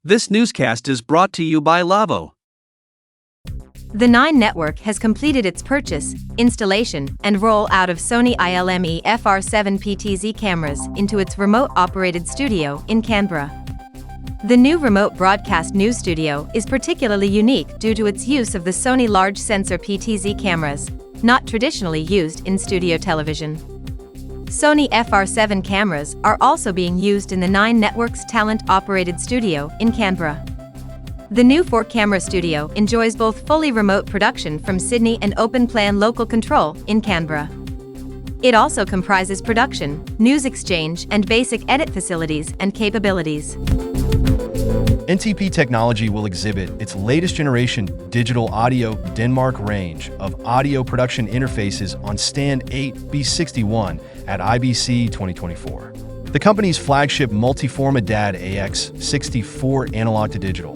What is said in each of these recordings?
This newscast is brought to you by Lavo. The 9 Network has completed its purchase, installation, and roll-out of Sony ILME FR7 PTZ cameras into its remote-operated studio in Canberra. The new remote broadcast news studio is particularly unique due to its use of the Sony large sensor PTZ cameras, not traditionally used in studio television. Sony FR7 cameras are also being used in the 9 Network's talent-operated studio in Canberra. The new 4-camera studio enjoys both fully remote production from Sydney and open-plan local control in Canberra. It also comprises production, news exchange, and basic edit facilities and capabilities. NTP Technology will exhibit its latest generation digital audio Denmark range of audio production interfaces on Stand 8B61 at IBC 2024. The company's flagship multi-format DAD AX64 analog to digital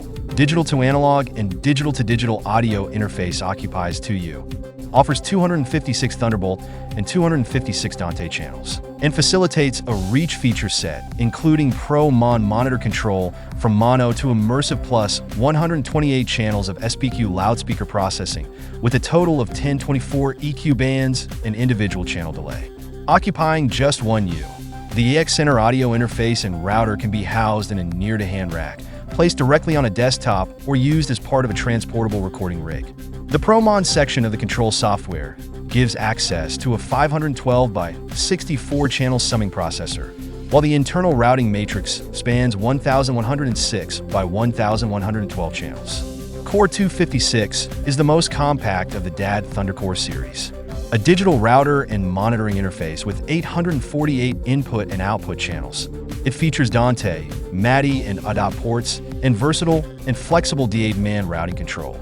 to analog, and digital to digital audio interface occupies 2U, offers 256 Thunderbolt and 256 Dante channels, and facilitates a reach feature set, including Pro Mon monitor control from mono to immersive plus 128 channels of SPQ loudspeaker processing, with a total of 1024 EQ bands and individual channel delay. Occupying just 1U, the EX Center audio interface and router can be housed in a near-to-hand rack, placed directly on a desktop or used as part of a transportable recording rig. The ProMon section of the control software gives access to a 512 by 64 channel summing processor, while the internal routing matrix spans 1106 by 1112 channels. Core 256 is the most compact of the DAD ThunderCore series, a digital router and monitoring interface with 848 input and output channels. It features Dante, MADI, and ADAP ports, and versatile and flexible D8-man routing control.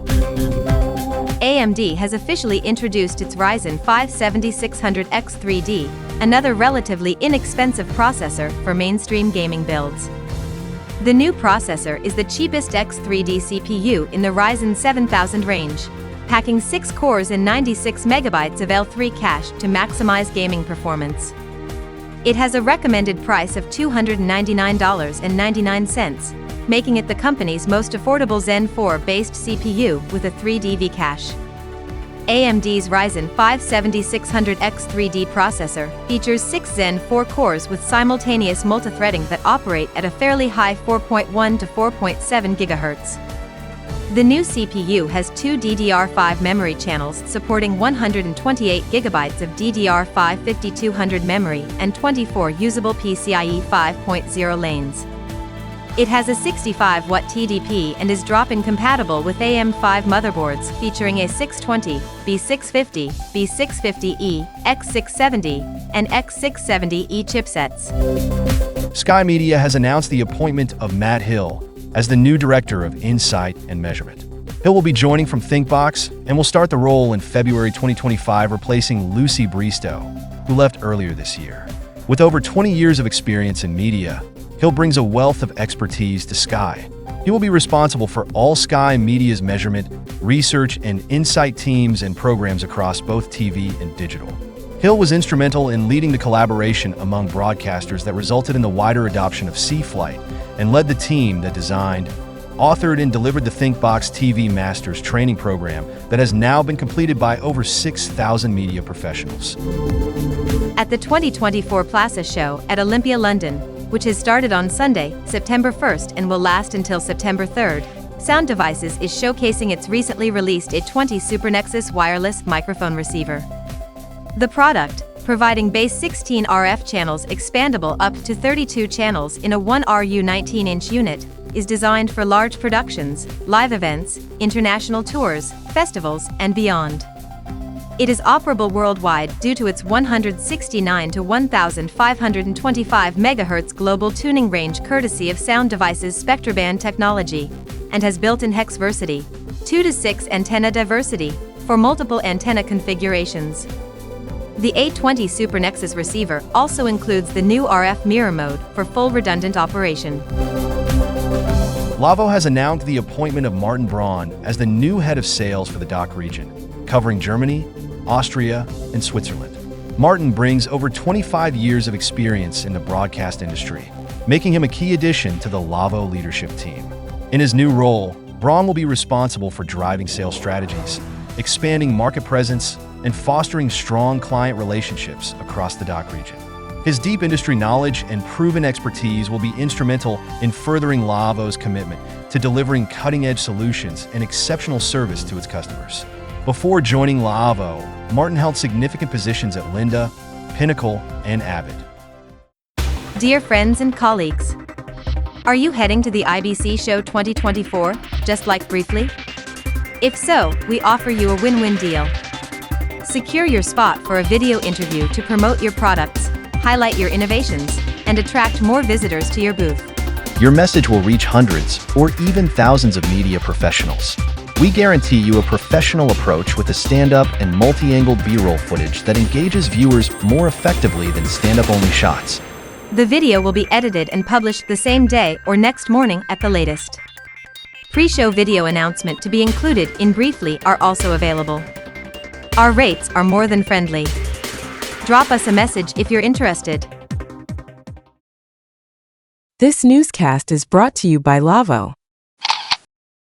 AMD has officially introduced its Ryzen 5 7600X3D, another relatively inexpensive processor for mainstream gaming builds. The new processor is the cheapest X3D CPU in the Ryzen 7000 range, packing 6 cores and 96 megabytes of L3 cache to maximize gaming performance. It has a recommended price of $299.99, making it the company's most affordable Zen 4-based CPU with a 3DV cache. AMD's Ryzen 5 7600X3D processor features 6 Zen 4 cores with simultaneous multithreading that operate at a fairly high 4.1 to 4.7 GHz. The new CPU has 2 DDR5 memory channels supporting 128 GB of DDR5 5200 memory and 24 usable PCIe 5.0 lanes. It has a 65-watt TDP and is drop-in compatible with AM5 motherboards featuring a 620, B650, B650E, X670, and X670E chipsets. Sky Media has announced the appointment of Matt Hill as the new Director of Insight and Measurement. Hill will be joining from ThinkBox and will start the role in February 2025, replacing Lucy Bristow, who left earlier this year. With over 20 years of experience in media, Hill brings a wealth of expertise to Sky. He will be responsible for all Sky Media's measurement, research, and insight teams and programs across both TV and digital. Hill was instrumental in leading the collaboration among broadcasters that resulted in the wider adoption of C-Flight, and led the team that designed, authored, and delivered the ThinkBox TV Masters training program that has now been completed by over 6,000 media professionals. At the 2024 Plaza Show at Olympia, London, which has started on Sunday, September 1st and will last until September 3rd, Sound Devices is showcasing its recently released A20 Super Nexus wireless microphone receiver. The product, providing base 16 RF channels expandable up to 32 channels in a 1RU 19-inch unit, is designed for large productions, live events, international tours, festivals, and beyond. It is operable worldwide due to its 169 to 1,525 MHz global tuning range courtesy of Sound Devices Spectraband technology, and has built-in Hexversity, 2 to 6 antenna diversity, for multiple antenna configurations. The A20 Super Nexus receiver also includes the new RF mirror mode for full redundant operation. Lavo has announced the appointment of Martin Braun as the new head of sales for the DACH region, covering Germany, Austria, and Switzerland. Martin brings over 25 years of experience in the broadcast industry, making him a key addition to the Lavo leadership team. In his new role, Braun will be responsible for driving sales strategies, expanding market presence, and fostering strong client relationships across the DACH region. His deep industry knowledge and proven expertise will be instrumental in furthering Laavo's commitment to delivering cutting-edge solutions and exceptional service to its customers. Before joining Laavo, Martin held significant positions at Linde, Pinnacle, and Avid. Dear friends and colleagues, are you heading to the IBC Show 2024, just like briefly? If so, we offer you a win-win deal. Secure your spot for a video interview to promote your products, highlight your innovations, and attract more visitors to your booth. Your message will reach hundreds or even thousands of media professionals. We guarantee you a professional approach with a stand-up and multi-angled B-roll footage that engages viewers more effectively than stand-up only shots. The video will be edited and published the same day or next morning at the latest. Pre-show video announcement to be included in Briefly are also available. Our rates are more than friendly. Drop us a message if you're interested. This newscast is brought to you by Laavo.